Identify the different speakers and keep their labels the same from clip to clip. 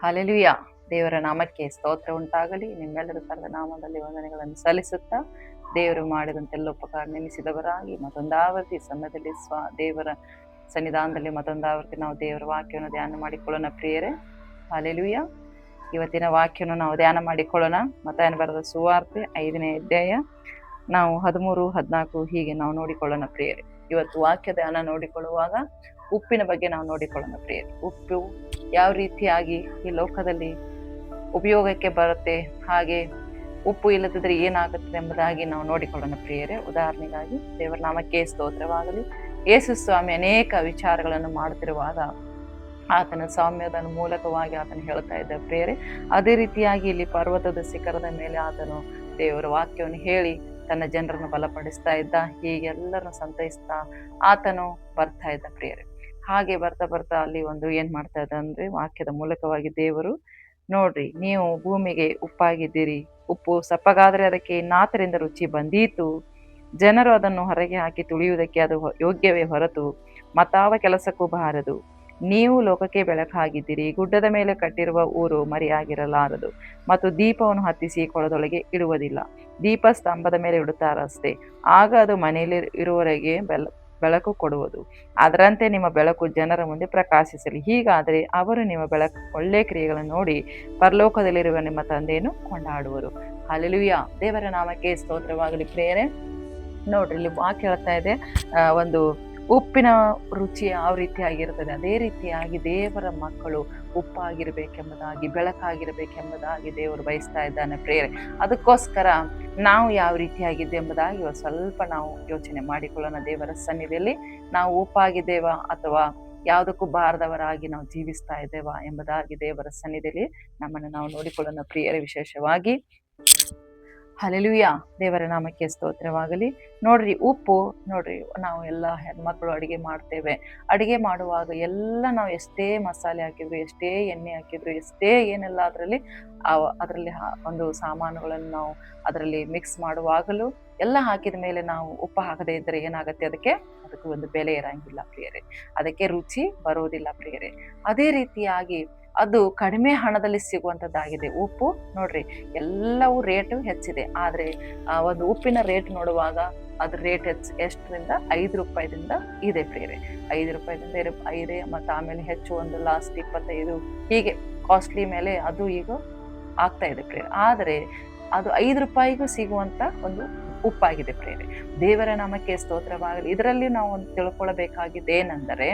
Speaker 1: Hallelujah. ದೇವರ ನಾಮಕ್ಕೆ ಸ್ತೋತ್ರ ಉಂಟಾಗಲಿ. ನಿಮ್ಮೆಲ್ಲರ ಕರೆದ ನಾಮದಲ್ಲಿ ವಂದನೆಗಳನ್ನು ಸಲ್ಲಿಸುತ್ತಾ, ದೇವರು ಮಾಡಿದಂತೆಲ್ಲ ಉಪಕಾರ ನೆನೆಸಿದವರಾಗಿ ಮತ್ತೊಂದಾವರ್ತಿ ಸಮಯದಲ್ಲಿ ದೇವರ ಸನ್ನಿಧಾನದಲ್ಲಿ ಮತ್ತೊಂದಾವರ್ತಿ ನಾವು ದೇವರ ವಾಕ್ಯವನ್ನು ಧ್ಯಾನ ಮಾಡಿಕೊಳ್ಳೋಣ ಪ್ರಿಯರೇ. ಹಲ್ಲೆಲೂಯ. ಇವತ್ತಿನ ವಾಕ್ಯವನ್ನು ನಾವು ಧ್ಯಾನ ಮಾಡಿಕೊಳ್ಳೋಣ. ಮತ್ತಾಯನ ಬರೆದ ಸುವಾರ್ತೆ 5ನೇ ಅಧ್ಯಾಯ ನಾವು 13, 14 ಹೀಗೆ ನಾವು ನೋಡಿಕೊಳ್ಳೋಣ ಪ್ರಿಯರೇ. ಇವತ್ತು ವಾಕ್ಯ ಧ್ಯಾನ ನೋಡಿಕೊಳ್ಳುವಾಗ ಉಪ್ಪಿನ ಬಗ್ಗೆ ನಾವು ನೋಡಿಕೊಳ್ಳೋಣ ಪ್ರಿಯರೇ. ಉಪ್ಪು ಯಾವ ರೀತಿಯಾಗಿ ಈ ಲೋಕದಲ್ಲಿ ಉಪಯೋಗಕ್ಕೆ ಬರುತ್ತೆ, ಹಾಗೆ ಉಪ್ಪು ಇಲ್ಲದಿದ್ರೆ ಏನಾಗುತ್ತದೆ ಎಂಬುದಾಗಿ ನಾವು ನೋಡಿಕೊಳ್ಳೋಣ ಪ್ರಿಯರೇ. ಉದಾಹರಣೆಗಾಗಿ ದೇವರ ನಾಮಕ್ಕೆ ಸ್ತೋತ್ರವಾಗಲಿ. ಯೇಸು ಸ್ವಾಮಿ ಅನೇಕ ವಿಚಾರಗಳನ್ನು ಮಾಡುತ್ತಿರುವಾಗ ಆತನ ಸೌಮ್ಯದ ಮೂಲಕವಾಗಿ ಆತನು ಹೇಳ್ತಾ ಇದ್ದ ಪ್ರಿಯರೇ. ಅದೇ ರೀತಿಯಾಗಿ ಇಲ್ಲಿ ಪರ್ವತದ ಶಿಖರದ ಮೇಲೆ ಆತನು ದೇವರ ವಾಕ್ಯವನ್ನು ಹೇಳಿ ತನ್ನ ಜನರನ್ನು ಬಲಪಡಿಸ್ತಾ ಇದ್ದ. ಹೀಗೆಲ್ಲರನ್ನು ಸಂತೈಸ್ತಾ ಆತನು ಬರ್ತಾ ಇದ್ದ ಪ್ರಿಯರೇ. ಹಾಗೆ ಬರ್ತಾ ಬರ್ತಾ ಅಲ್ಲಿ ಒಂದು ಏನ್ ಮಾಡ್ತಾ ಇದ್ದ ಅಂದ್ರೆ, ವಾಕ್ಯದ ಮೂಲಕವಾಗಿ ದೇವರು, ನೋಡ್ರಿ, ನೀವು ಭೂಮಿಗೆ ಉಪ್ಪಾಗಿದ್ದೀರಿ. ಉಪ್ಪು ಸಪ್ಪಗಾದ್ರೆ ಅದಕ್ಕೆ ನಾತರಿಂದ ರುಚಿ ಬಂದೀತು. ಜನರು ಅದನ್ನು ಹೊರಗೆ ಹಾಕಿ ತುಳಿಯುವುದಕ್ಕೆ ಅದು ಯೋಗ್ಯವೇ ಹೊರತು ಮತ್ತಾವ ಕೆಲಸಕ್ಕೂ ಬಾರದು. ನೀವು ಲೋಕಕ್ಕೆ ಬೆಳಕಾಗಿದ್ದೀರಿ. ಗುಡ್ಡದ ಮೇಲೆ ಕಟ್ಟಿರುವ ಊರು ಮರೆಯಾಗಿರಲಾರದು. ಮತ್ತು ದೀಪವನ್ನು ಹತ್ತಿಸಿ ಕೊಳದೊಳಗೆ ಇಡುವುದಿಲ್ಲ, ದೀಪ ಸ್ತಂಭದ ಮೇಲೆ ಇಡುತ್ತಾರಷ್ಟೇ. ಆಗ ಅದು ಮನೆಯಲ್ಲಿ ಇರುವವರೆಗೆ ಬೆಳಕು ಕೊಡುವುದು. ಅದರಂತೆ ನಿಮ್ಮ ಬೆಳಕು ಜನರ ಮುಂದೆ ಪ್ರಕಾಶಿಸಲಿ. ಹೀಗಾದರೆ ಅವರು ನಿಮ್ಮ ಒಳ್ಳೆ ಕ್ರಿಯೆಗಳನ್ನು ನೋಡಿ ಪರಲೋಕದಲ್ಲಿರುವ ನಿಮ್ಮ ತಂದೆಯನ್ನು ಕೊಂಡಾಡುವರು. ಹಲ್ಲೆಲೂಯಾ. ದೇವರ ನಾಮಕ್ಕೆ ಸ್ತೋತ್ರವಾಗಲಿ ಪ್ರಿಯರೇ. ನೋಡ್ರಿ, ಇಲ್ಲಿ ವಾಕ್ಯ ಹೇಳ್ತಾ ಇದೆ, ಒಂದು ಉಪ್ಪಿನ ರುಚಿ ಯಾವ ರೀತಿಯಾಗಿರ್ತದೆ ಅದೇ ರೀತಿಯಾಗಿ ದೇವರ ಮಕ್ಕಳು ಉಪ್ಪಾಗಿರ್ಬೇಕೆಂಬುದಾಗಿ, ಬೆಳಕಾಗಿರ್ಬೇಕೆಂಬುದಾಗಿ ದೇವರು ಬಯಸ್ತಾ ಇದ್ದಾನೆ ಪ್ರೇರೆ. ಅದಕ್ಕೋಸ್ಕರ ನಾವು ಯಾವ ರೀತಿಯಾಗಿದ್ದೆ ಎಂಬುದಾಗಿ ಸ್ವಲ್ಪ ನಾವು ಯೋಚನೆ ಮಾಡಿಕೊಳ್ಳೋಣ. ದೇವರ ಸನ್ನಿಧಿಯಲ್ಲಿ ನಾವು ಉಪ್ಪಾಗಿದ್ದೇವಾ ಅಥವಾ ಯಾವುದಕ್ಕೂ ಬಾರದವರಾಗಿ ನಾವು ಜೀವಿಸ್ತಾ ಇದ್ದೇವಾ ಎಂಬುದಾಗಿ ದೇವರ ಸನ್ನಿಧಿಯಲ್ಲಿ ನಮ್ಮನ್ನು ನಾವು ನೋಡಿಕೊಳ್ಳೋಣ ಪ್ರಿಯರೇ. ವಿಶೇಷವಾಗಿ ಹಲ್ಲೆಲೂಯಾ. ದೇವರ ನಾಮಕ್ಕೆ ಸ್ತೋತ್ರವಾಗಲಿ. ನೋಡ್ರಿ, ಉಪ್ಪು ನೋಡ್ರಿ, ನಾವು ಎಲ್ಲ ಹೆಣ್ಮಕ್ಳು ಅಡಿಗೆ ಮಾಡ್ತೇವೆ. ಅಡಿಗೆ ಮಾಡುವಾಗ ಎಲ್ಲ ನಾವು ಎಷ್ಟೇ ಮಸಾಲೆ ಹಾಕಿದ್ರು, ಎಷ್ಟೇ ಎಣ್ಣೆ ಹಾಕಿದ್ರು, ಎಷ್ಟೇ ಏನೆಲ್ಲ ಅದರಲ್ಲಿ ಒಂದು ಸಾಮಾನುಗಳನ್ನು ನಾವು ಅದರಲ್ಲಿ ಮಿಕ್ಸ್ ಮಾಡುವಾಗಲೂ ಎಲ್ಲ ಹಾಕಿದ ಮೇಲೆ ನಾವು ಉಪ್ಪು ಹಾಕದೇ ಇದ್ರೆ ಏನಾಗುತ್ತೆ, ಅದಕ್ಕೆ ಒಂದು ಬೆಲೆ ಇರಂಗಿಲ್ಲ ಪ್ರಿಯರೇ. ಅದಕ್ಕೆ ರುಚಿ ಬರುವುದಿಲ್ಲ ಪ್ರಿಯರೇ. ಅದೇ ರೀತಿಯಾಗಿ ಅದು ಕಡಿಮೆ ಹಣದಲ್ಲಿ ಸಿಗುವಂಥದ್ದಾಗಿದೆ ಉಪ್ಪು. ನೋಡ್ರಿ, ಎಲ್ಲವೂ ರೇಟು ಹೆಚ್ಚಿದೆ, ಆದರೆ ಒಂದು ಉಪ್ಪಿನ ರೇಟ್ ನೋಡುವಾಗ ಅದ್ರ ರೇಟ್ ಎಷ್ಟರಿಂದ 5 ರೂಪಾಯಿದಿಂದ ಇದೆ ಪ್ರಿಯರೇ. 5 ರೂಪಾಯಿದಿಂದ ಇದೆ. ಮತ್ತು ಆಮೇಲೆ ಹೆಚ್ಚು ಒಂದು ಲಾಸ್ಟ್ 25 ಹೀಗೆ ಕಾಸ್ಟ್ಲಿ ಮೇಲೆ ಅದು ಈಗ ಆಗ್ತಾ ಇದೆ ಪ್ರಿಯರೇ. ಆದರೆ ಅದು 5 ರೂಪಾಯಿಗೂ ಸಿಗುವಂತ ಒಂದು ಉಪ್ಪಾಗಿದೆ ಪ್ರಿಯರೇ. ದೇವರ ನಾಮಕ್ಕೆ ಸ್ತೋತ್ರವಾಗಲಿ. ಇದರಲ್ಲಿ ನಾವು ಒಂದು ತಿಳ್ಕೊಳ್ಬೇಕಾಗಿದ್ದೇನೆಂದರೆ,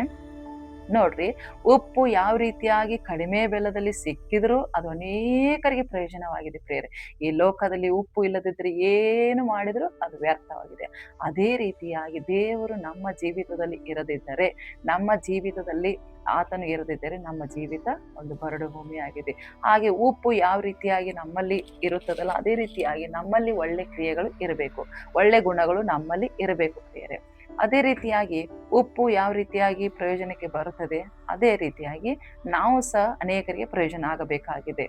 Speaker 1: ನೋಡ್ರಿ, ಉಪ್ಪು ಯಾವ ರೀತಿಯಾಗಿ ಕಡಿಮೆ ಬೆಲೆದಲ್ಲಿ ಸಿಕ್ಕಿದ್ರೂ ಅದು ಅನೇಕರಿಗೆ ಪ್ರಯೋಜನವಾಗಿದೆ ಪ್ರಿಯರೇ. ಈ ಲೋಕದಲ್ಲಿ ಉಪ್ಪು ಇಲ್ಲದಿದ್ರೆ ಏನು ಮಾಡಿದ್ರು ಅದು ವ್ಯರ್ಥವಾಗಿದೆ. ಅದೇ ರೀತಿಯಾಗಿ ದೇವರು ನಮ್ಮ ಜೀವಿತದಲ್ಲಿ ಇರದಿದ್ದರೆ, ನಮ್ಮ ಜೀವಿತದಲ್ಲಿ ಆತನು ಇರದಿದ್ದರೆ ನಮ್ಮ ಜೀವಿತ ಒಂದು ಬರಡು ಭೂಮಿ ಆಗಿದೆ. ಹಾಗೆ ಉಪ್ಪು ಯಾವ ರೀತಿಯಾಗಿ ನಮ್ಮಲ್ಲಿ ಇರುತ್ತದಲ್ಲ, ಅದೇ ರೀತಿಯಾಗಿ ನಮ್ಮಲ್ಲಿ ಒಳ್ಳೆ ಕ್ರಿಯೆಗಳು ಇರಬೇಕು, ಒಳ್ಳೆ ಗುಣಗಳು ನಮ್ಮಲ್ಲಿ ಇರಬೇಕು ಪ್ರಿಯರೇ. ಅದೇ ರೀತಿಯಾಗಿ ಉಪ್ಪು ಯಾವ ರೀತಿಯಾಗಿ ಪ್ರಯೋಜನಕ್ಕೆ ಬರುತ್ತದೆ, ಅದೇ ರೀತಿಯಾಗಿ ನಾವು ಸಹ ಅನೇಕರಿಗೆ ಪ್ರಯೋಜನ ಆಗಬೇಕಾಗಿದೆ.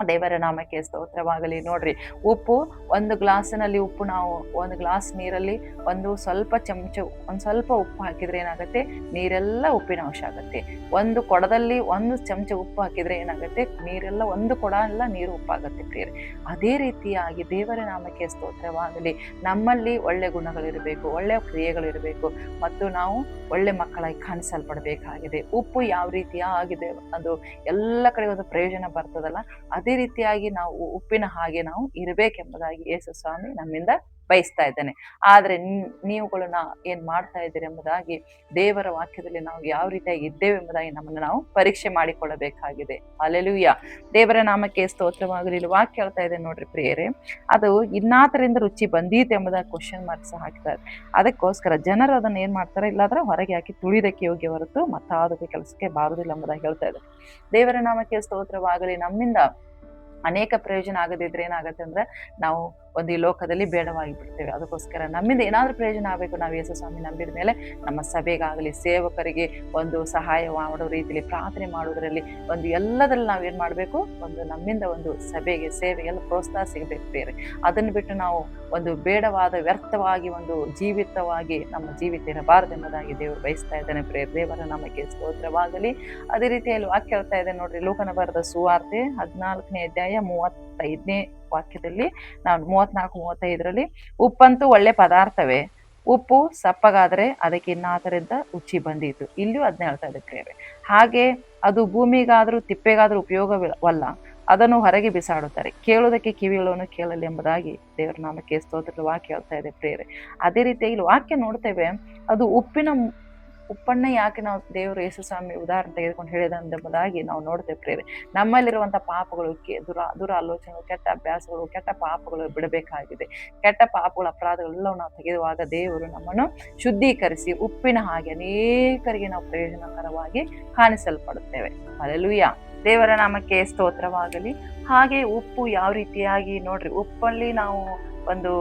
Speaker 1: ದೇವರ ನಾಮಕ್ಕೆ ಸ್ತೋತ್ರವಾಗಲಿ. ನೋಡ್ರಿ, ಉಪ್ಪು ಒಂದು ಗ್ಲಾಸಿನಲ್ಲಿ ಉಪ್ಪು, ನಾವು ಒಂದು ಗ್ಲಾಸ್ ನೀರಲ್ಲಿ ಒಂದು ಸ್ವಲ್ಪ ಉಪ್ಪು ಹಾಕಿದ್ರೆ ಏನಾಗುತ್ತೆ, ನೀರೆಲ್ಲ ಉಪ್ಪಿನ ಅಂಶ ಆಗುತ್ತೆ. ಒಂದು ಕೊಡದಲ್ಲಿ ಒಂದು ಚಮಚ ಉಪ್ಪು ಹಾಕಿದ್ರೆ ಏನಾಗುತ್ತೆ, ನೀರೆಲ್ಲ ಒಂದು ಕೊಡ ಎಲ್ಲ ನೀರು ಉಪ್ಪಾಗುತ್ತೆ ಪ್ರಿಯರೇ. ಅದೇ ರೀತಿಯಾಗಿ ದೇವರ ನಾಮಕ್ಕೆ ಸ್ತೋತ್ರವಾಗಲಿ. ನಮ್ಮಲ್ಲಿ ಒಳ್ಳೆ ಗುಣಗಳಿರಬೇಕು, ಒಳ್ಳೆ ಕ್ರಿಯೆಗಳಿರಬೇಕು, ಮತ್ತು ನಾವು ಒಳ್ಳೆ ಮಕ್ಕಳಾಗಿ ಕಾಣಿಸಲ್ಪಡಬೇಕಾಗಿದೆ. ಉಪ್ಪು ಯಾವ ರೀತಿಯಾಗಿದೆ ಅದು ಎಲ್ಲ ಕಡೆ ಒಂದು ಪ್ರಯೋಜನ ಬರ್ತದಲ್ಲ, ಅದೇ ರೀತಿಯಾಗಿ ನಾವು ಉಪ್ಪಿನ ಹಾಗೆ ನಾವು ಇರಬೇಕೆಂಬುದಾಗಿ ಯೇಸು ಸ್ವಾಮಿ ನಮ್ಮಿಂದ ಬಯಸ್ತಾ ಇದ್ದಾನೆ. ಆದ್ರೆ ನೀವುಗಳನ್ನ ಏನ್ ಮಾಡ್ತಾ ಇದ್ದೀರಿ ಎಂಬುದಾಗಿ ದೇವರ ವಾಕ್ಯದಲ್ಲಿ ನಾವು ಯಾವ ರೀತಿಯಾಗಿ ಇದ್ದೇವೆ ಎಂಬುದಾಗಿ ನಮ್ಮನ್ನು ನಾವು ಪರೀಕ್ಷೆ ಮಾಡಿಕೊಳ್ಳಬೇಕಾಗಿದೆ. ಹಲ್ಲೆಲೂಯಾ. ದೇವರ ನಾಮಕ್ಕೆ ಸ್ತೋತ್ರವಾಗಲಿ. ವಾಕ್ಯ ಹೇಳ್ತಾ ಇದೆ ನೋಡ್ರಿ ಪ್ರಿಯರೇ, ಅದು ಇನ್ನಾತರಿಂದ ರುಚಿ ಬಂದೀತು ಎಂಬುದಾಗಿ ಕ್ವಶನ್ ಮಾರ್ಕ್ಸ್ ಹಾಕ್ತಾರೆ. ಅದಕ್ಕೋಸ್ಕರ ಜನರು ಅದನ್ನ ಏನ್ ಮಾಡ್ತಾರೆ, ಇಲ್ಲಾದ್ರೆ ಹೊರಗೆ ಹಾಕಿ ತುಳಿದಕ್ಕೆ ಯೋಗ್ಯ ಹೊರತು ಮತ್ತಾವುದಕ್ಕೆ ಕೆಲಸಕ್ಕೆ ಬಾರುದಿಲ್ಲ ಎಂಬುದಾಗಿ ಹೇಳ್ತಾ ಇದೆ. ದೇವರ ನಾಮಕ್ಕೆ ಸ್ತೋತ್ರವಾಗಲಿ. ನಮ್ಮಿಂದ ಅನೇಕ ಪ್ರಯೋಜನ ಆಗದಿದ್ರೆ ಏನಾಗತ್ತೆ ಅಂದ್ರೆ, ನಾವು ಒಂದು ಈ ಲೋಕದಲ್ಲಿ ಬೇಡವಾಗಿ ಬಿಡ್ತೇವೆ. ಅದಕ್ಕೋಸ್ಕರ ನಮ್ಮಿಂದ ಏನಾದರೂ ಪ್ರಯೋಜನ ಆಗಬೇಕು, ನಾವು ಯೇಸು ಸ್ವಾಮಿ ನಂಬಿದ ಮೇಲೆ ನಮ್ಮ ಸಭೆಗಾಗಲಿ ಸೇವಕರಿಗೆ ಒಂದು ಸಹಾಯ ಮಾಡೋ ರೀತಿಯಲ್ಲಿ ಪ್ರಾರ್ಥನೆ ಮಾಡೋದರಲ್ಲಿ ಒಂದು ಎಲ್ಲದರಲ್ಲಿ ನಾವೇನು ಮಾಡಬೇಕು, ಒಂದು ನಮ್ಮಿಂದ ಒಂದು ಸಭೆಗೆ ಸೇವೆಗೆಲ್ಲ ಪ್ರೋತ್ಸಾಹ ಸಿಗಬೇಕು ಬೇರೆ. ಅದನ್ನು ಬಿಟ್ಟು ನಾವು ಒಂದು ಬೇಡವಾದ ವ್ಯರ್ಥವಾಗಿ ಒಂದು ಜೀವಿತವಾಗಿ ನಮ್ಮ ಜೀವಿತ ಇರಬಾರದು ಎಂಬುದಾಗಿ ದೇವರು ಬಯಸ್ತಾ ಇದ್ದಾನೆ. ದೇವರ ನಮಗೆ ಸ್ತೋತ್ರವಾಗಲಿ. ಅದೇ ರೀತಿಯಲ್ಲಿ ವಾಕ್ಯ ಹೇಳ್ತಾ ಇದೆ ನೋಡ್ರಿ, ಲೂಕನ ಬರೆದ ಸುವಾರ್ತೆ 14ನೇ ಅಧ್ಯಾಯ 35ನೇ ವಾಕ್ಯದಲ್ಲಿ, ನಾವು 34-35ರಲ್ಲಿ, ಉಪ್ಪಂತೂ ಒಳ್ಳೆ ಪದಾರ್ಥವೇ, ಉಪ್ಪು ಸಪ್ಪಗಾದರೆ ಅದಕ್ಕೆ ಇನ್ನಾತರಿಂದ ರುಚಿ ಬಂದೀತು. ಇಲ್ಲಿಯೂ ಅದನ್ನ ಹೇಳ್ತಾ ಇದೆ ಪ್ರಿಯರೇ. ಹಾಗೆ ಅದು ಭೂಮಿಗಾದರೂ ತಿಪ್ಪೆಗಾದರೂ ಉಪಯೋಗವಲ್ಲ, ಅದನ್ನು ಹೊರಗೆ ಬಿಸಾಡುತ್ತಾರೆ. ಕೇಳುವುದಕ್ಕೆ ಕಿವಿಗಳನ್ನು ಕೇಳಲಿ ಎಂಬುದಾಗಿ ದೇವರ ನಾಮಕ್ಕೆ ಸ್ತೋತ್ರದ ವಾಕ್ಯ ಹೇಳ್ತಾ ಇದೆ ಪ್ರಿಯರೇ. ಅದೇ ರೀತಿಯಾಗಿ ಇಲ್ಲಿ ವಾಕ್ಯ ನೋಡ್ತೇವೆ, ಅದು ಉಪ್ಪನ್ನ ಯಾಕೆ ನಾವು ದೇವರು ಯೇಸು ಸ್ವಾಮಿ ಉದಾಹರಣೆ ತೆಗೆದುಕೊಂಡು ಹೇಳಿದಂಬುದಾಗಿ ನಾವು ನೋಡ್ತೇವೆ ಪ್ರಿಯರೇ. ನಮ್ಮಲ್ಲಿರುವಂಥ ಪಾಪಗಳು, ದುರ ಆಲೋಚನೆಗಳು, ಕೆಟ್ಟ ಅಭ್ಯಾಸಗಳು, ಕೆಟ್ಟ ಪಾಪಗಳು ಬಿಡಬೇಕಾಗಿದೆ. ಕೆಟ್ಟ ಪಾಪಗಳ ಅಪರಾಧಗಳೆಲ್ಲವೂ ನಾವು ತೆಗೆದುವಾಗ ದೇವರು ನಮ್ಮನ್ನು ಶುದ್ಧೀಕರಿಸಿ ಉಪ್ಪಿನ ಹಾಗೆ ಅನೇಕರಿಗೆ ನಾವು ಪ್ರಯೋಜನಕರವಾಗಿ ಕಾಣಿಸಲ್ಪಡುತ್ತೇವೆ. ಹಲ್ಲೆಲೂಯಾ. ದೇವರ ನಾಮಕ್ಕೆ ಸ್ತೋತ್ರವಾಗಲಿ. ಹಾಗೆ ಉಪ್ಪು ಯಾವ ರೀತಿಯಾಗಿ ನೋಡ್ರಿ, ಉಪ್ಪಲ್ಲಿ ನಾವು ಒಂದು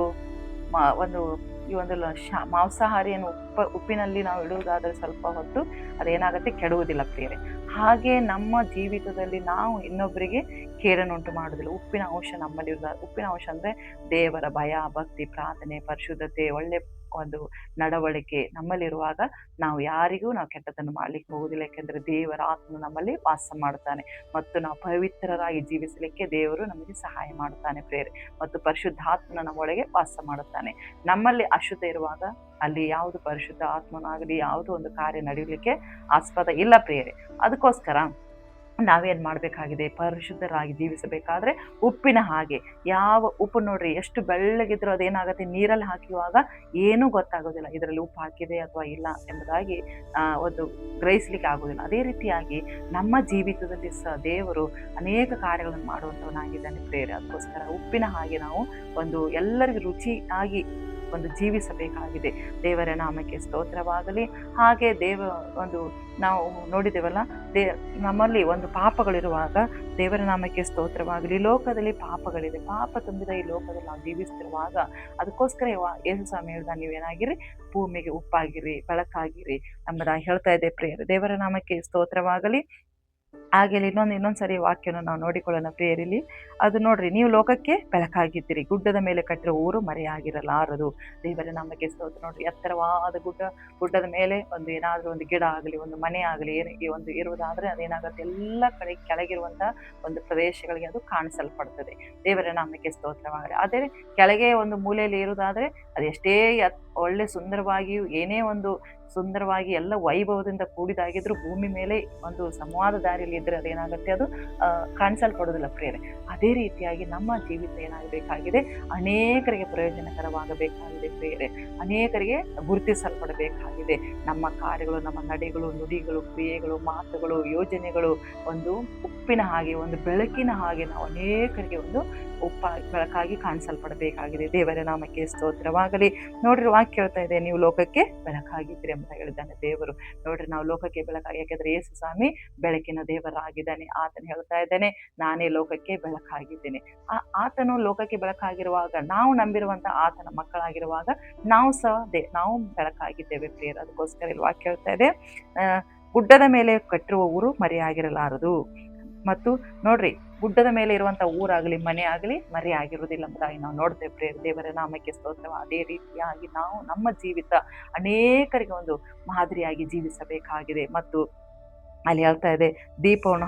Speaker 1: ಈ ಒಂದು ಮಾಂಸಾಹಾರಿಯನ್ನು ಉಪ್ಪಿನಲ್ಲಿ ನಾವು ಇಡುವುದಾದರೆ ಸ್ವಲ್ಪ ಹೊತ್ತು ಅದೇನಾಗುತ್ತೆ, ಕೆಡುವುದಿಲ್ಲ ಪ್ರಿಯರೇ. ಹಾಗೆ ನಮ್ಮ ಜೀವಿತದಲ್ಲಿ ನಾವು ಇನ್ನೊಬ್ಬರಿಗೆ ಕೇಡನ್ನುಂಟು ಮಾಡುವುದಿಲ್ಲ. ಉಪ್ಪಿನ ಅಂಶ ನಮ್ಮಲ್ಲಿ ಇರುವುದು. ಉಪ್ಪಿನ ಅಂಶ ಅಂದರೆ ದೇವರ ಭಯ, ಭಕ್ತಿ, ಪ್ರಾರ್ಥನೆ, ಪರಿಶುದ್ಧತೆ, ಒಳ್ಳೆ ಒಂದು ನಡವಳಿಕೆ ನಮ್ಮಲ್ಲಿರುವಾಗ ನಾವು ಯಾರಿಗೂ ನಾವು ಕೆಟ್ಟದನ್ನು ಮಾಡ್ಲಿಕ್ಕೆ ಹೋಗುವುದಿಲ್ಲ. ಯಾಕೆಂದರೆ ದೇವರ ಆತ್ಮ ನಮ್ಮಲ್ಲಿ ವಾಸ ಮಾಡುತ್ತಾನೆ ಮತ್ತು ನಾವು ಪವಿತ್ರರಾಗಿ ಜೀವಿಸಲಿಕ್ಕೆ ದೇವರು ನಮಗೆ ಸಹಾಯ ಮಾಡುತ್ತಾನೆ ಪ್ರೇರೆ. ಮತ್ತು ಪರಿಶುದ್ಧಾತ್ಮನ ನಮ್ಮೊಳಗೆ ವಾಸ ಮಾಡುತ್ತಾನೆ. ನಮ್ಮಲ್ಲಿ ಅಶುದ್ಧ ಇರುವಾಗ ಅಲ್ಲಿ ಯಾವುದು ಪರಿಶುದ್ಧ ಆತ್ಮನಾಗಲಿ ಯಾವುದೋ ಒಂದು ಕಾರ್ಯ ನಡೆಯಲಿಕ್ಕೆ ಆಸ್ಪದ ಇಲ್ಲ ಪ್ರಿಯರೇ. ಅದಕ್ಕೋಸ್ಕರ ನಾವೇನು ಮಾಡಬೇಕಾಗಿದೆ, ಪರಿಶುದ್ಧರಾಗಿ ಜೀವಿಸಬೇಕಾದ್ರೆ ಉಪ್ಪಿನ ಹಾಗೆ. ಯಾವ ಉಪ್ಪು ನೋಡ್ರಿ, ಎಷ್ಟು ಬೆಳ್ಳಗಿದ್ರೂ ಅದೇನಾಗುತ್ತೆ, ನೀರಲ್ಲಿ ಹಾಕಿರುವಾಗ ಏನೂ ಗೊತ್ತಾಗೋದಿಲ್ಲ ಇದರಲ್ಲಿ ಉಪ್ಪು ಹಾಕಿದೆ ಅಥವಾ ಇಲ್ಲ ಎಂಬುದಾಗಿ ಒಂದು ಗ್ರಹಿಸಲಿಕ್ಕೆ ಆಗೋದಿಲ್ಲ. ಅದೇ ರೀತಿಯಾಗಿ ನಮ್ಮ ಜೀವಿತದಲ್ಲಿ ಸಹ ದೇವರು ಅನೇಕ ಕಾರ್ಯಗಳನ್ನು ಮಾಡುವಂಥವನಾಗಿದ್ದಾನೆ ಪ್ರೇರೆ. ಅದಕ್ಕೋಸ್ಕರ ಉಪ್ಪಿನ ಹಾಗೆ ನಾವು ಒಂದು ಎಲ್ಲರಿಗೂ ರುಚಿಯಾಗಿ ಒಂದು ಜೀವಿಸಬೇಕಾಗಿದೆ. ದೇವರ ನಾಮಕ್ಕೆ ಸ್ತೋತ್ರವಾಗಲಿ. ಹಾಗೆ ಒಂದು ನಾವು ನೋಡಿದ್ದೇವಲ್ಲ, ನಮ್ಮಲ್ಲಿ ಒಂದು ಪಾಪಗಳಿರುವಾಗ ದೇವರ ನಾಮಕ್ಕೆ ಸ್ತೋತ್ರವಾಗಲಿ. ಲೋಕದಲ್ಲಿ ಪಾಪಗಳಿದೆ, ಪಾಪ ತುಂಬಿದ ಈ ಲೋಕದಲ್ಲಿ ನಾವು ಜೀವಿಸ್ತಿರುವಾಗ ಅದಕ್ಕೋಸ್ಕರ ಯೇಸು ಸ್ವಾಮಿ ಹೇಳ್ದ, ನೀವೇನಾಗಿರಿ, ಭೂಮಿಗೆ ಉಪ್ಪಾಗಿರಿ, ಬೆಳಕಾಗಿರಿ ಎಂಬುದಾಗಿ ಹೇಳ್ತಾ ಇದೆ ಪ್ರಿಯರೇ. ದೇವರ ನಾಮಕ್ಕೆ ಸ್ತೋತ್ರವಾಗಲಿ. ಹಾಗೆ ಇನ್ನೊಂದು ಸರಿ ವಾಕ್ಯನ ನಾವು ನೋಡಿಕೊಳ್ಳೋಣ ಪ್ರಿಯರಿಲ್ಲಿ. ಅದು ನೋಡ್ರಿ, ನೀವು ಲೋಕಕ್ಕೆ ಬೆಳಕಾಗಿದ್ದೀರಿ, ಗುಡ್ಡದ ಮೇಲೆ ಕಟ್ಟಿರೋ ಊರು ಮರೆಯಾಗಿರಲಾರದು. ದೇವರ ನಾಮಕ್ಕೆ ಸ್ತೋತ್ರ. ನೋಡ್ರಿ, ಎತ್ತರವಾದ ಗುಡ್ಡದ ಮೇಲೆ ಒಂದು ಏನಾದರೂ ಒಂದು ಗಿಡ ಆಗಲಿ, ಒಂದು ಮನೆ ಆಗಲಿ, ಒಂದು ಇರುವುದಾದ್ರೆ ಅದೇನಾಗುತ್ತೆ, ಎಲ್ಲ ಕಡೆ ಕೆಳಗಿರುವಂಥ ಒಂದು ಪ್ರದೇಶಗಳಿಗೆ ಅದು ಕಾಣಿಸಲ್ಪಡ್ತದೆ. ದೇವರ ನಾಮಕ್ಕೆ ಸ್ತೋತ್ರವಾಗಲಿ. ಅದೇ ಕೆಳಗೆ ಒಂದು ಮೂಲೆಯಲ್ಲಿ ಇರುವುದಾದ್ರೆ ಅದೆಷ್ಟೇ ಒಳ್ಳೆ ಸುಂದರವಾಗಿಯೂ ಏನೇ ಒಂದು ಸುಂದರವಾಗಿ ಎಲ್ಲ ವೈಭವದಿಂದ ಕೂಡಿದಾಗಿದ್ರು ಭೂಮಿ ಮೇಲೆ ಒಂದು ಸಂವಾದ ದಾರಿಯಲ್ಲಿ ಇದ್ದರೆ ಅದೇನಾಗುತ್ತೆ, ಅದು ಕಾಣಿಸಲ್ಪಡೋದಿಲ್ಲ ಪ್ರಿಯರೇ. ಅದೇ ರೀತಿಯಾಗಿ ನಮ್ಮ ಜೀವಿತ ಏನಾಗಬೇಕಾಗಿದೆ, ಅನೇಕರಿಗೆ ಪ್ರಯೋಜನಕರವಾಗಬೇಕಾಗಿದೆ ಪ್ರಿಯರೇ. ಅನೇಕರಿಗೆ ಗುರುತಿಸಲ್ಪಡಬೇಕಾಗಿದೆ. ನಮ್ಮ ಕಾರ್ಯಗಳು, ನಮ್ಮ ನಡೆಗಳು, ನುಡಿಗಳು, ಕ್ರಿಯೆಗಳು, ಮಾತುಗಳು, ಯೋಜನೆಗಳು ಒಂದು ಉಪ್ಪಿನ ಹಾಗೆ, ಒಂದು ಬೆಳಕಿನ ಹಾಗೆ ನಾವು ಅನೇಕರಿಗೆ ಒಂದು ಬೆಳಕಾಗಿ ಕಾಣಿಸಲ್ಪಡಬೇಕಾಗಿದೆ. ದೇವರ ನಾಮಕ್ಕೆ ಸ್ತೋತ್ರವಾಗಲಿ. ನೋಡ್ರಿ, ವಾಕ್ಯ ಹೇಳ್ತಾ ಇದೆ, ನೀವು ಲೋಕಕ್ಕೆ ಬೆಳಕಾಗಿದ್ದೀರಿ ಅಂತ ಹೇಳಿದ್ದಾನೆ ದೇವರು. ನೋಡ್ರಿ, ನಾವು ಲೋಕಕ್ಕೆ ಬೆಳಕಾಗಿ, ಯಾಕೆಂದ್ರೆ ಯೇಸು ಸ್ವಾಮಿ ಬೆಳಕಿನ ದೇವರಾಗಿದ್ದಾನೆ. ಆತನು ಹೇಳ್ತಾ ಇದ್ದಾನೆ, ನಾನೇ ಲೋಕಕ್ಕೆ ಬೆಳಕಾಗಿದ್ದೇನೆ. ಆತನು ಲೋಕಕ್ಕೆ ಬೆಳಕಾಗಿರುವಾಗ, ನಾವು ನಂಬಿರುವಂತ ಆತನ ಮಕ್ಕಳಾಗಿರುವಾಗ ನಾವು ಸಹ ನಾವು ಬೆಳಕಾಗಿದ್ದೇವೆ ಪ್ರಿಯರು. ಅದಕ್ಕೋಸ್ಕರ ಇಲ್ಲಿ ವಾಕ್ಯ ಹೇಳ್ತಾ ಇದೆ, ಗುಡ್ಡದ ಮೇಲೆ ಕಟ್ಟಿರುವ ಊರು ಮರೆಯಾಗಿರಲಾರದು. ಮತ್ತು ನೋಡ್ರಿ, ಗುಡ್ಡದ ಮೇಲೆ ಇರುವಂಥ ಊರಾಗಲಿ ಮನೆ ಆಗಲಿ ಮರೆಯಾಗಿರುವುದಿಲ್ಲ ಎಂಬುದಾಗಿ ನಾವು ನೋಡ್ತೇವೆ ಪ್ರಿಯರೇ. ದೇವರ ನಾಮಕ್ಕೆ ಸ್ತೋತ್ರ. ಅದೇ ರೀತಿಯಾಗಿ ನಾವು ನಮ್ಮ ಜೀವಿತ ಅನೇಕರಿಗೆ ಒಂದು ಮಾದರಿಯಾಗಿ ಜೀವಿಸಬೇಕಾಗಿದೆ. ಮತ್ತು ಅಲ್ಲಿ ಹೇಳ್ತಾ ಇದೆ, ದೀಪವನ್ನು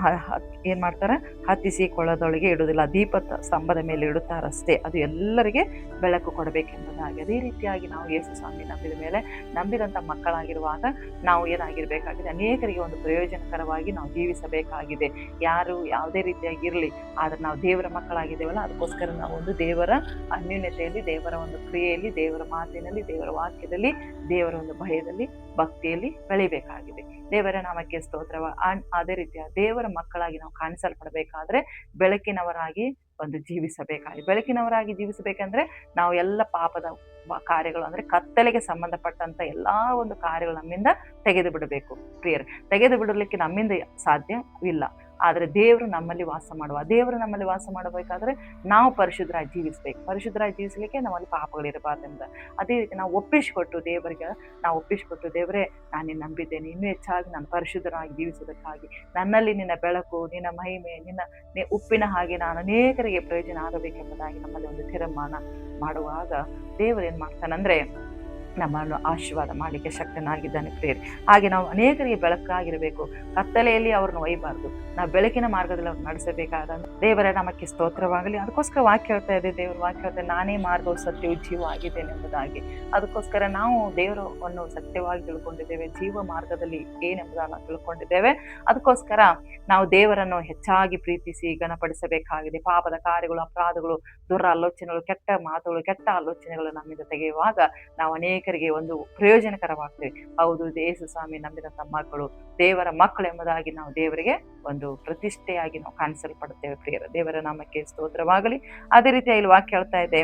Speaker 1: ಏನು ಮಾಡ್ತಾರೆ, ಹತ್ತಿಸಿ ಕೊಳ್ಳದೊಳಗೆ ಇಡುವುದಿಲ್ಲ, ದೀಪದ ಸ್ತಂಭದ ಮೇಲೆ ಇಡುತ್ತಾರಷ್ಟೇ, ಅದು ಎಲ್ಲರಿಗೆ ಬೆಳಕು ಕೊಡಬೇಕೆಂಬುದಾಗಿ. ಅದೇ ರೀತಿಯಾಗಿ ನಾವು ಯೇಸು ಸ್ವಾಮಿ ನಂಬಿದ ಮೇಲೆ ನಂಬಿದಂಥ ಮಕ್ಕಳಾಗಿರುವಾಗ ನಾವು ಏನಾಗಿರಬೇಕಾಗಿದೆ, ಅನೇಕರಿಗೆ ಒಂದು ಪ್ರಯೋಜನಕರವಾಗಿ ನಾವು ಜೀವಿಸಬೇಕಾಗಿದೆ. ಯಾರು ಯಾವುದೇ ರೀತಿಯಾಗಿ ಇರಲಿ, ಆದರೆ ನಾವು ದೇವರ ಮಕ್ಕಳಾಗಿದ್ದೇವಲ್ಲ, ಅದಕ್ಕೋಸ್ಕರ ನಾವು ಒಂದು ದೇವರ ಅನ್ಯೋನ್ಯತೆಯಲ್ಲಿ, ದೇವರ ಒಂದು ಕ್ರಿಯೆಯಲ್ಲಿ, ದೇವರ ಮಾತಿನಲ್ಲಿ, ದೇವರ ವಾಕ್ಯದಲ್ಲಿ, ದೇವರ ಒಂದು ಭಯದಲ್ಲಿ, ಭಕ್ತಿಯಲ್ಲಿ ಬೆಳಿಬೇಕಾಗಿದೆ. ದೇವರ ನಾಮಕ್ಕೆ ಸ್ತೋತ್ರವ. ಅದೇ ರೀತಿಯ ದೇವರ ಮಕ್ಕಳಾಗಿ ನಾವು ಕಾಣಿಸಲ್ಪಡಬೇಕಾದ್ರೆ ಬೆಳಕಿನವರಾಗಿ ಒಂದು ಜೀವಿಸಬೇಕಾಗಿ. ಬೆಳಕಿನವರಾಗಿ ಜೀವಿಸಬೇಕಂದ್ರೆ ನಾವು ಎಲ್ಲ ಪಾಪದ ಕಾರ್ಯಗಳು, ಅಂದ್ರೆ ಕತ್ತಲೆಗೆ ಸಂಬಂಧಪಟ್ಟಂತ ಎಲ್ಲಾ ಒಂದು ಕಾರ್ಯಗಳು ನಮ್ಮಿಂದ ತೆಗೆದು ಬಿಡಬೇಕು ಪ್ರಿಯರೇ. ತೆಗೆದು ಬಿಡಲಿಕ್ಕೆ ನಮ್ಮಿಂದ ಸಾಧ್ಯವಿಲ್ಲ. ಆದರೆ ದೇವರು ನಮ್ಮಲ್ಲಿ ವಾಸ ಮಾಡುವ, ದೇವರು ನಮ್ಮಲ್ಲಿ ವಾಸ ಮಾಡಬೇಕಾದ್ರೆ ನಾವು ಪರಿಶುದ್ಧರಾಗಿ ಜೀವಿಸ್ಬೇಕು. ಪರಿಶುದ್ಧರಾಗಿ ಜೀವಿಸಲಿಕ್ಕೆ ನಮ್ಮಲ್ಲಿ ಪಾಪಗಳಿರಬಾರ್ದೆಂಬ ಅದೇ ರೀತಿ ನಾವು ಒಪ್ಪಿಸಿಕೊಟ್ಟು ದೇವರಿಗೆ ನಾವು ಒಪ್ಪಿಸಿಕೊಟ್ಟು, ದೇವರೇ ನಾನು ನಿನ್ನ ನಂಬಿದ್ದೇನೆ, ಇನ್ನೂ ಹೆಚ್ಚಾಗಿ ನಾನು ಪರಿಶುದ್ಧರಾಗಿ ಜೀವಿಸುವುದಕ್ಕಾಗಿ ನನ್ನಲ್ಲಿ ನಿನ್ನ ಬೆಳಕು, ನಿನ್ನ ಮಹಿಮೆ, ನಿನ್ನ ಉಪ್ಪಿನ ಹಾಗೆ ನಾನು ಅನೇಕರಿಗೆ ಪ್ರಯೋಜನ ಆಗಬೇಕೆಂಬುದಾಗಿ ನಮ್ಮಲ್ಲಿ ಒಂದು ತೀರ್ಮಾನ ಮಾಡುವಾಗ ದೇವರು ಏನು ಮಾಡ್ತಾನಂದ್ರೆ ನಮ್ಮನ್ನು ಆಶೀರ್ವಾದ ಮಾಡಲಿಕ್ಕೆ ಶಕ್ತನಾಗಿದ್ದಾನೆ ಪ್ರಿಯರೇ. ಹಾಗೆ ನಾವು ಅನೇಕರಿಗೆ ಬೆಳಕಾಗಿರಬೇಕು, ಕತ್ತಲೆಯಲ್ಲಿ ಅವ್ರನ್ನ ಒಯ್ಯಬಾರ್ದು, ನಾವು ಬೆಳಕಿನ ಮಾರ್ಗದಲ್ಲಿ ಅವ್ರು ನಡೆಸಬೇಕಾದ ದೇವರ ನಮಗೆ ಸ್ತೋತ್ರವಾಗಲಿ. ಅದಕ್ಕೋಸ್ಕರ ವಾಕ್ಯ ಹೇಳ್ತಾ ಇದೆ, ದೇವರು ವಾಕ್ಯ ಹೇಳ್ತಾ, ನಾನೇ ಮಾರ್ಗವು ಸತ್ಯವು ಜೀವ ಆಗಿದ್ದೇನೆ ಎಂಬುದಾಗಿ. ಅದಕ್ಕೋಸ್ಕರ ನಾವು ದೇವರನ್ನು ಸತ್ಯವಾಗಿ ತಿಳ್ಕೊಂಡಿದ್ದೇವೆ, ಜೀವ ಮಾರ್ಗದಲ್ಲಿ ಏನೆಂಬುದನ್ನು ತಿಳ್ಕೊಂಡಿದ್ದೇವೆ. ಅದಕ್ಕೋಸ್ಕರ ನಾವು ದೇವರನ್ನು ಹೆಚ್ಚಾಗಿ ಪ್ರೀತಿಸಿ ಘನಪಡಿಸಬೇಕಾಗಿದೆ. ಪಾಪದ ಕಾರ್ಯಗಳು, ಅಪರಾಧಗಳು, ದುರಾಲೋಚನೆಗಳು, ಕೆಟ್ಟ ಮಾತುಗಳು, ಕೆಟ್ಟ ಆಲೋಚನೆಗಳು ನಮ್ಮಿಂದ ತೆಗೆಯುವಾಗ ನಾವು ಅನೇಕರಿಗೆ ಒಂದು ಪ್ರಯೋಜನಕರವಾಗ್ತೇವೆ. ಹೌದು, ಯೇಸು ಸ್ವಾಮಿ ನಂಬಿದಂತ ಮಕ್ಕಳು ದೇವರ ಮಕ್ಕಳು ಎಂಬುದಾಗಿ ನಾವು ದೇವರಿಗೆ ಒಂದು ಪ್ರತಿಷ್ಠೆಯಾಗಿ ನಾವು ಕಾಣಿಸಲ್ಪಡುತ್ತೇವೆ ಪ್ರಿಯರ. ದೇವರ ನಾಮಕ್ಕೆ ಸ್ತೋತ್ರವಾಗಲಿ. ಅದೇ ರೀತಿ ಇಲ್ಲಿ ವಾಕ್ಯ ಹೇಳ್ತಾ ಇದೆ,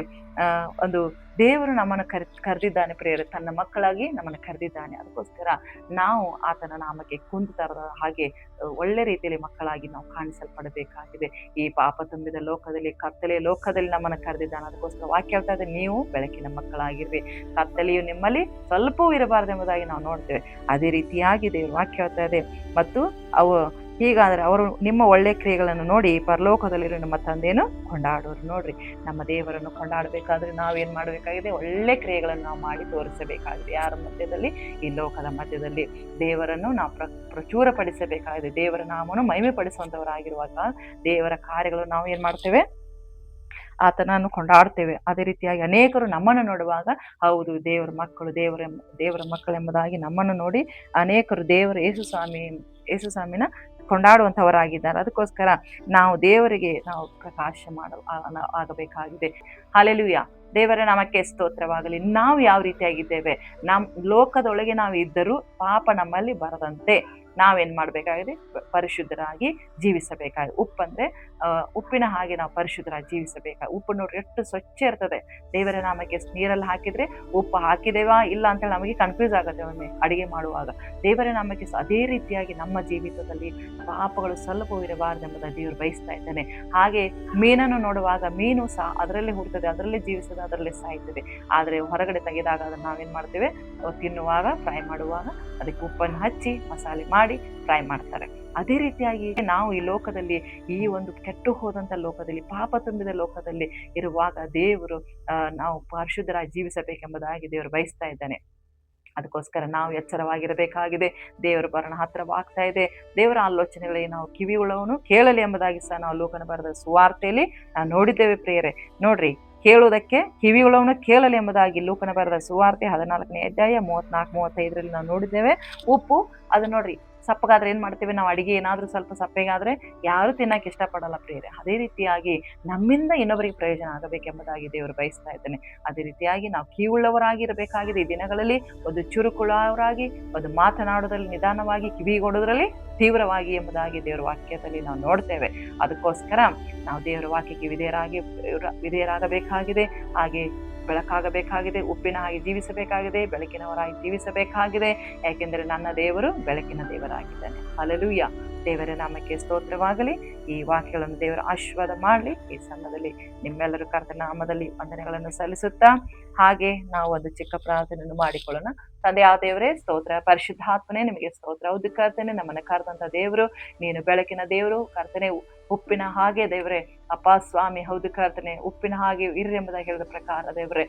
Speaker 1: ಒಂದು ದೇವರು ನಮ್ಮನ್ನು ಕರೆದಿದ್ದಾನೆ ಪ್ರಿಯರೇ, ತನ್ನ ಮಕ್ಕಳಾಗಿ ನಮ್ಮನ್ನು ಕರೆದಿದ್ದಾನೆ. ಅದಕ್ಕೋಸ್ಕರ ನಾವು ಆತನ ನಾಮಕ್ಕೆ ಕುಂದು ತರದ ಹಾಗೆ ಒಳ್ಳೆ ರೀತಿಯಲ್ಲಿ ಮಕ್ಕಳಾಗಿ ನಾವು ಕಾಣಿಸಲ್ಪಡಬೇಕಾಗಿದೆ. ಈ ಪಾಪ ತುಂಬಿದ ಲೋಕದಲ್ಲಿ, ಕತ್ತಲೆಯ ಲೋಕದಲ್ಲಿ ನಮ್ಮನ್ನು ಕರೆದಿದ್ದಾನೆ. ಅದಕ್ಕೋಸ್ಕರ ವಾಕ್ಯ ಹೇಳ್ತಾ ಇದೆ, ನೀವು ಬೆಳಕಿನ ಮಕ್ಕಳಾಗಿರ್ರಿ, ಕತ್ತಲೆಯು ನಿಮ್ಮಲ್ಲಿ ಸ್ವಲ್ಪವೂ ಇರಬಾರ್ದೆಂಬುದಾಗಿ ನಾವು ನೋಡ್ತೇವೆ. ಅದೇ ರೀತಿಯಾಗಿ ದೇವರು ವಾಕ್ಯ ಹೇಳ್ತಾ ಇದೆ, ಮತ್ತು ಹೀಗಾದರೆ ಅವರು ನಿಮ್ಮ ಒಳ್ಳೆ ಕ್ರಿಯೆಗಳನ್ನು ನೋಡಿ ಪರಲೋಕದಲ್ಲಿರೋ ನಮ್ಮ ತಂದೆಯನ್ನು ಕೊಂಡಾಡೋರು. ನೋಡ್ರಿ, ನಮ್ಮ ದೇವರನ್ನು ಕೊಂಡಾಡಬೇಕಾದ್ರೆ ನಾವೇನು ಮಾಡಬೇಕಾಗಿದೆ? ಒಳ್ಳೆ ಕ್ರಿಯೆಗಳನ್ನು ನಾವು ಮಾಡಿ ತೋರಿಸಬೇಕಾಗಿದೆ. ಯಾರ ಮಧ್ಯದಲ್ಲಿ? ಈ ಲೋಕದ ಮಧ್ಯದಲ್ಲಿ ದೇವರನ್ನು ನಾವು ಪ್ರಚುರಪಡಿಸಬೇಕಾಗಿದೆ. ದೇವರ ನಾಮವನ್ನು ಮಹಿಮೆ ಪಡಿಸುವಂಥವರಾಗಿರುವಾಗ ದೇವರ ಕಾರ್ಯಗಳನ್ನು ನಾವು ಏನು ಮಾಡ್ತೇವೆ? ಆತನನ್ನು ಕೊಂಡಾಡ್ತೇವೆ. ಅದೇ ರೀತಿಯಾಗಿ ಅನೇಕರು ನಮ್ಮನ್ನು ನೋಡುವಾಗ, ಹೌದು ದೇವರ ಮಕ್ಕಳು, ದೇವರ ಮಕ್ಕಳೆಂಬುದಾಗಿ ನಮ್ಮನ್ನು ನೋಡಿ ಅನೇಕರು ಯೇಸು ಸ್ವಾಮಿನ ಕೊಂಡಾಡುವಂಥವರಾಗಿದ್ದಾರೆ. ಅದಕ್ಕೋಸ್ಕರ ನಾವು ದೇವರಿಗೆ ನಾವು ಪ್ರಕಾಶ ಆಗಬೇಕಾಗಿದೆ. ಹಲ್ಲೆಲೂಯಾ. ದೇವರ ನಾಮಕ್ಕೆ ಸ್ತೋತ್ರವಾಗಲಿ. ನಾವು ಯಾವ ರೀತಿಯಾಗಿದ್ದೇವೆ? ಲೋಕದೊಳಗೆ ನಾವು ಇದ್ದರೂ ಪಾಪ ನಮ್ಮಲ್ಲಿ ಬರದಂತೆ ನಾವೇನ್ ಮಾಡಬೇಕಾಗಿದೆ? ಪರಿಶುದ್ಧರಾಗಿ ಜೀವಿಸಬೇಕಾಗಿದೆ. ಉಪ್ಪಂದ್ರೆ ಉಪ್ಪಿನ ಹಾಗೆ ನಾವು ಪರಿಶುದ್ಧರಾಗಿ ಜೀವಿಸಬೇಕಾಗಿ. ಉಪ್ಪು ನೋಡ್ರಿ ಎಷ್ಟು ಸ್ವಚ್ಛ ಇರ್ತದೆ. ದೇವರ ನಾಮಕ್ಕೆ ನೀರಲ್ಲಿ ಹಾಕಿದ್ರೆ ಉಪ್ಪು ಹಾಕಿದೇವಾ ಇಲ್ಲ ಅಂತೇಳಿ ನಮಗೆ ಕನ್ಫ್ಯೂಸ್ ಆಗುತ್ತೆ ಒಮ್ಮೆ ಅಡಿಗೆ ಮಾಡುವಾಗ. ದೇವರ ನಾಮಕ್ಕೆ ಅದೇ ರೀತಿಯಾಗಿ ನಮ್ಮ ಜೀವಿತದಲ್ಲಿ ಪಾಪಗಳು ಸ್ವಲ್ಪವೂ ಇರಬಾರ್ದೆಂಬುದನ್ನು ದೇವರು ಬಯಸ್ತಾ ಇದ್ದಾನೆ. ಹಾಗೆ ಮೀನನ್ನು ನೋಡುವಾಗ ಮೀನು ಸಹ ಅದರಲ್ಲೇ ಹುಡ್ತದೆ, ಅದರಲ್ಲೇ ಜೀವಿಸ್ತದೆ, ಅದರಲ್ಲೇ ಸಾಯ್ತದೆ. ಆದರೆ ಹೊರಗಡೆ ತೆಗೆದಾಗ ಅದನ್ನು ನಾವೇನ್ ಮಾಡ್ತೇವೆ? ತಿನ್ನುವಾಗ, ಫ್ರೈ ಮಾಡುವಾಗ ಅದಕ್ಕೆ ಉಪ್ಪನ್ನು ಹಚ್ಚಿ ಮಸಾಲೆ ಮಾಡಿ ಫ್ರೈ ಮಾಡ್ತಾರೆ. ಅದೇ ರೀತಿಯಾಗಿ ನಾವು ಈ ಲೋಕದಲ್ಲಿ, ಈ ಒಂದು ಕೆಟ್ಟು ಹೋದಂಥ ಲೋಕದಲ್ಲಿ, ಪಾಪ ತುಂಬಿದ ಲೋಕದಲ್ಲಿ ಇರುವಾಗ ದೇವರು ನಾವು ಪರಿಶುದ್ಧರಾಗಿ ಜೀವಿಸಬೇಕೆಂಬುದಾಗಿ ದೇವರು ಬಯಸ್ತಾ ಇದ್ದಾನೆ. ಅದಕ್ಕೋಸ್ಕರ ನಾವು ಎಚ್ಚರವಾಗಿರಬೇಕಾಗಿದೆ. ದೇವರು ಬರಣ ಹತ್ತಿರವಾಗ್ತಾ ಇದೆ. ದೇವರ ಆಲೋಚನೆಗಳಿಗೆ ನಾವು ಕಿವಿ ಉಳ್ಳವನು ಕೇಳಲಿ ಎಂಬುದಾಗಿ ಸಹ ನಾವು ಲೋಕನ ಬರೆದ ಸುವಾರ್ತೆಯಲ್ಲಿ ನಾವು ನೋಡಿದ್ದೇವೆ ಪ್ರಿಯರೇ. ನೋಡ್ರಿ, ಕೇಳುವುದಕ್ಕೆ ಕಿವಿ ಉಳ್ಳವನು ಕೇಳಲಿ ಎಂಬುದಾಗಿ ಲೋಕನ ಬರೆದ ಸುವಾರ್ತೆ 14ನೇ ಅಧ್ಯಾಯ 34-35 ನಾವು ನೋಡಿದ್ದೇವೆ. ಉಪ್ಪು ಅದು ನೋಡ್ರಿ, ಸಪ್ಪಗಾದ್ರೆ ಏನ್ ಮಾಡ್ತೇವೆ ನಾವು? ಅಡಿಗೆ ಏನಾದ್ರೂ ಸ್ವಲ್ಪ ಸಪ್ಪೆಗಾದ್ರೆ ಯಾರು ತಿನ್ನಕ್ಕೆ ಇಷ್ಟಪಡಲ್ಲ ಪ್ರಿಯರೇ. ಅದೇ ರೀತಿಯಾಗಿ ನಮ್ಮಿಂದ ಇನ್ನೊಬ್ಬರಿಗೆ ಪ್ರಯೋಜನ ಆಗಬೇಕೆಂಬುದಾಗಿ ದೇವರು ಬಯಸ್ತಾ ಇದ್ದಾನೆ. ಅದೇ ರೀತಿಯಾಗಿ ನಾವು ಕಿವಿಯುಳ್ಳವರಾಗಿ ಇರಬೇಕಾಗಿದೆ. ಈ ದಿನಗಳಲ್ಲಿ ಒಂದು ಚುರುಕುಳ್ಳವರಾಗಿ, ಒಂದು ಮಾತನಾಡೋದ್ರಲ್ಲಿ ನಿಧಾನವಾಗಿ, ಕಿವಿಗೊಡೋದ್ರಲ್ಲಿ ತೀವ್ರವಾಗಿ ಎಂಬುದಾಗಿ ದೇವರ ವಾಕ್ಯದಲ್ಲಿ ನಾವು ನೋಡ್ತೇವೆ. ಅದಕ್ಕೋಸ್ಕರ ನಾವು ದೇವರ ವಾಕ್ಯಕ್ಕೆ ವಿಧೇಯರಾಗಬೇಕಾಗಿದೆ. ಹಾಗೆ ಬೆಳಕಾಗಬೇಕಾಗಿದೆ, ಉಪ್ಪಿನ ಹಾಗೆ ಜೀವಿಸಬೇಕಾಗಿದೆ, ಬೆಳಕಿನವರಾಗಿ ಜೀವಿಸಬೇಕಾಗಿದೆ. ಯಾಕೆಂದರೆ ನನ್ನ ದೇವರು ಬೆಳಕಿನ ದೇವರಾಗಿದ್ದಾನೆ. ಹಲ್ಲೆಲೂಯಾ. ದೇವರ ನಾಮಕ್ಕೆ ಸ್ತೋತ್ರವಾಗಲಿ. ಈ ವಾಕ್ಯಗಳನ್ನು ದೇವರ ಆಶೀರ್ವಾದ ಮಾಡಲಿ. ಈ ಸಮಯದಲ್ಲಿ ನಿಮ್ಮೆಲ್ಲರೂ ಕರ್ತನ ನಾಮದಲ್ಲಿ ವಂದನೆಗಳನ್ನು ಸಲ್ಲಿಸುತ್ತಾ ಹಾಗೆ ನಾವು ಒಂದು ಚಿಕ್ಕ ಪ್ರಾರ್ಥನೆಯನ್ನು ಮಾಡಿಕೊಳ್ಳೋಣ. ತಂದೆಯ ದೇವರೇ ಸ್ತೋತ್ರ, ಪರಿಶುದ್ಧಾತ್ಮನೇ ನಿಮಗೆ ಸ್ತೋತ್ರ. ಹೌದು ಕರ್ತನೆ, ನಮ್ಮನ್ನು ಕರೆದಂತ ದೇವರು ನೀನು, ಬೆಳಕಿನ ದೇವರು ಕರ್ತನೆ, ಉಪ್ಪಿನ ಹಾಗೆ ದೇವರೇ ಅಪ್ಪ ಸ್ವಾಮಿ. ಹೌದು ಕರ್ತನೆ, ಉಪ್ಪಿನ ಹಾಗೆ ಇರ್ರಿ ಎಂಬುದಾಗಿ ಹೇಳಿದ ಪ್ರಕಾರ ದೇವರೇ,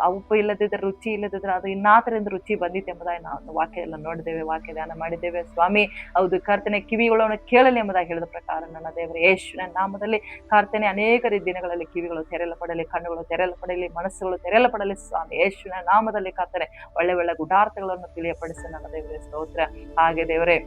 Speaker 1: ಆ ಉಪ್ಪು ಇಲ್ಲದಿದ್ದರೆ, ರುಚಿ ಇಲ್ಲದಿದ್ದರೆ ಅದು ಇನ್ನಾತರಿಂದ ರುಚಿ ಬಂದಿತ್ತು ಎಂಬುದಾಗಿ ನಾವು ವಾಕ್ಯ ಎಲ್ಲ ನೋಡಿದ್ದೇವೆ, ವಾಕ್ಯ ಧ್ಯಾನ ಮಾಡಿದ್ದೇವೆ ಸ್ವಾಮಿ. ಹೌದು ಕರ್ತನೆ, ಕಿವಿಗಳನ್ನು ಕೇಳಲಿ ಎಂಬುದಾಗಿ ಹೇಳಿದ ಪ್ರಕಾರ ನನ್ನ ದೇವರೇ ಯೇಸುವಿನ ನಾಮದಲ್ಲಿ ಕರ್ತನೆ, ಅನೇಕ ದಿನಗಳಲ್ಲಿ ಕಿವಿಗಳು ತೆರೆಯಲ್ಪಡಲಿ, ಕಣ್ಣುಗಳು ತೆರೆಯಲ್ಪಡಲಿ, ಮನಸ್ಸುಗಳು ತೆರೆಯಲ್ಪಡಲಿ ಸ್ವಾಮಿ. ಯೇಸುವಿನ ನಾಮದಲ್ಲಿ ಕರ್ತನೆ, ಒಳ್ಳೆ ಒಳ್ಳೆ ಗುಡಾರ್ಥಗಳನ್ನು ತಿಳಿಯಪಡಿಸಿ ನನ್ನ ದೇವರೇ ಸ್ತೋತ್ರ. ಹಾಗೆ ದೇವರೇ,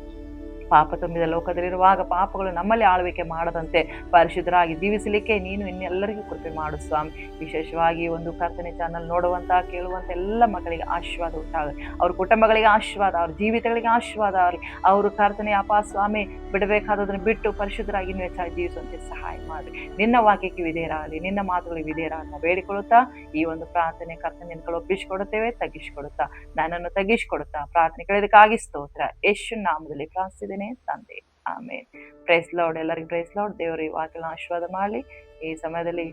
Speaker 1: ಪಾಪ ತುಂಬಿದ ಲೋಕದಲ್ಲಿರುವಾಗ ಪಾಪಗಳು ನಮ್ಮಲ್ಲಿ ಆಳ್ವಿಕೆ ಮಾಡದಂತೆ ಪರಿಶುದ್ಧರಾಗಿ ಜೀವಿಸಲಿಕ್ಕೆ ನೀನು ಇನ್ನೆಲ್ಲರಿಗೂ ಕೃಪೆ ಮಾಡು ಸ್ವಾಮಿ. ವಿಶೇಷವಾಗಿ ಒಂದು ಕರ್ತನೆ ಚಾನಲ್ ನೋಡುವಂತ ಕೇಳುವಂತ ಎಲ್ಲ ಮಕ್ಕಳಿಗೆ ಆಶೀರ್ವಾದ ಉಂಟಾಗಲಿ, ಅವ್ರ ಕುಟುಂಬಗಳಿಗೆ ಆಶೀರ್ವಾದ, ಅವ್ರ ಜೀವಿತಗಳಿಗೆ ಆಶೀರ್ವಾದ ಆಗಲಿ. ಅವರು ಕರ್ತನೆ ಅಪ್ಪ ಸ್ವಾಮಿ ಬಿಡಬೇಕಾದದನ್ನು ಬಿಟ್ಟು ಪರಿಶುದ್ಧರಾಗಿ ಇನ್ನೂ ಹೆಚ್ಚಾಗಿ ಜೀವಿಸುವಂತೆ ಸಹಾಯ ಮಾಡಿ. ನಿನ್ನ ವಾಕ್ಯಕ್ಕೆ ವಿಧೇಯರಾಗಲಿ, ನಿನ್ನ ಮಾತುಗಳಿಗೆ ವಿಧೇಯರಾಗಲಿ ಬೇಡಿಕೊಳ್ಳುತ್ತಾ ಈ ಒಂದು ಪ್ರಾರ್ಥನೆ ಕರ್ತನೆ ನಿನ್ಗಳು ಒಪ್ಪಿಸಿಕೊಡುತ್ತೇವೆ. ತಗ್ಗಿಸಿಕೊಡುತ್ತಾ, ನನ್ನನ್ನು ತಗ್ಗಿಸಿಕೊಡುತ್ತಾ ಪ್ರಾರ್ಥನೆ ಕೇಳಿದಕ್ಕಾಗಿ ಸ್ತೋತ್ರ. ಯೇಸು ನಾಮದಲ್ಲಿ ಪ್ರಾರ್ಥಿಸಿದ್ದೇನೆ ತಂದೆ, ಆಮೇಲೆ ಪ್ರೈಸ್ ಲಾರ್ಡ್, ಎಲ್ಲರಿಗೂ ಪ್ರೈಸ್ ಲಾರ್ಡ್. ದೇವರು ಈ ವಾಕ್ಯನ ಆಶೀರ್ವಾದ ಮಾಡಲಿ. ಈ ಸಮಯದಲ್ಲಿ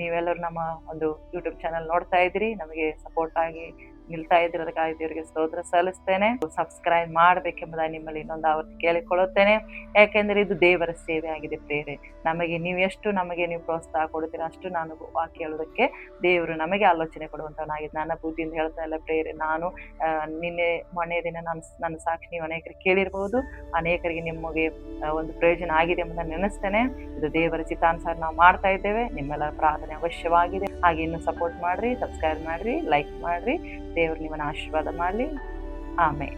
Speaker 1: ನೀವೆಲ್ಲರೂ ನಮ್ಮ ಒಂದು ಯೂಟ್ಯೂಬ್ ಚಾನಲ್ ನೋಡ್ತಾ ಇದ್ದೀರಿ, ನಮಗೆ ಸಪೋರ್ಟ್ ಆಗಿ ನಿಲ್ತಾ ಇದ್ದೀರಿ, ಅದಕ್ಕಾಗಿ ದೇವರಿಗೆ ಸ್ತೋತ್ರ ಸಲ್ಲಿಸ್ತೇನೆ. ಸಬ್ಸ್ಕ್ರೈಬ್ ಮಾಡಬೇಕೆಂಬುದಾಗಿ ನಿಮ್ಮಲ್ಲಿ ಇನ್ನೊಂದು ಆವರ್ತಿ ಕೇಳಿಕೊಳ್ಳುತ್ತೇನೆ. ಯಾಕೆಂದರೆ ಇದು ದೇವರ ಸೇವೆ ಆಗಿದೆ ಪ್ರೇರೆ. ನಮಗೆ ನೀವು ಎಷ್ಟು ನಮಗೆ ನೀವು ಪ್ರೋತ್ಸಾಹ ಕೊಡ್ತೀರಾ ಅಷ್ಟು ನಾನು ವಾಕ್ಯ ಹೇಳೋದಕ್ಕೆ ದೇವರು ನಮಗೆ ಆಲೋಚನೆ ಕೊಡುವಂತವನಾಗಿದೆ. ನನ್ನ ಬುದ್ಧಿಯಿಂದ ಹೇಳ್ತಾ ಇಲ್ಲ ಪ್ರೇರೆ. ನಾನು ನಿನ್ನೆ ಮೊನ್ನೆಯ ದಿನ ನನ್ನ ಸಾಕ್ಷಿ ನೀವು ಅನೇಕರಿಗೆ ಕೇಳಿರ್ಬೋದು, ಅನೇಕರಿಗೆ ನಿಮಗೆ ಒಂದು ಪ್ರಯೋಜನ ಆಗಿದೆ ಎಂಬುದನ್ನು ನೆನೆಸ್ತೇನೆ. ಇದು ದೇವರ ಚಿತ್ತಾನುಸಾರ ನಾವು ಮಾಡ್ತಾ ಇದ್ದೇವೆ. ನಿಮ್ಮೆಲ್ಲರ ಪ್ರಾರ್ಥನೆ ಅವಶ್ಯವಾಗಿದೆ. ಹಾಗೆ ಇನ್ನು ಸಪೋರ್ಟ್ ಮಾಡ್ರಿ, ಸಬ್ಸ್ಕ್ರೈಬ್ ಮಾಡ್ರಿ, ಲೈಕ್ ಮಾಡ್ರಿ. ದೇವರು ನಿಮ್ಮನ್ನು ಆಶೀರ್ವಾದ ಮಾಡಲಿ. ಆಮೇಲೆ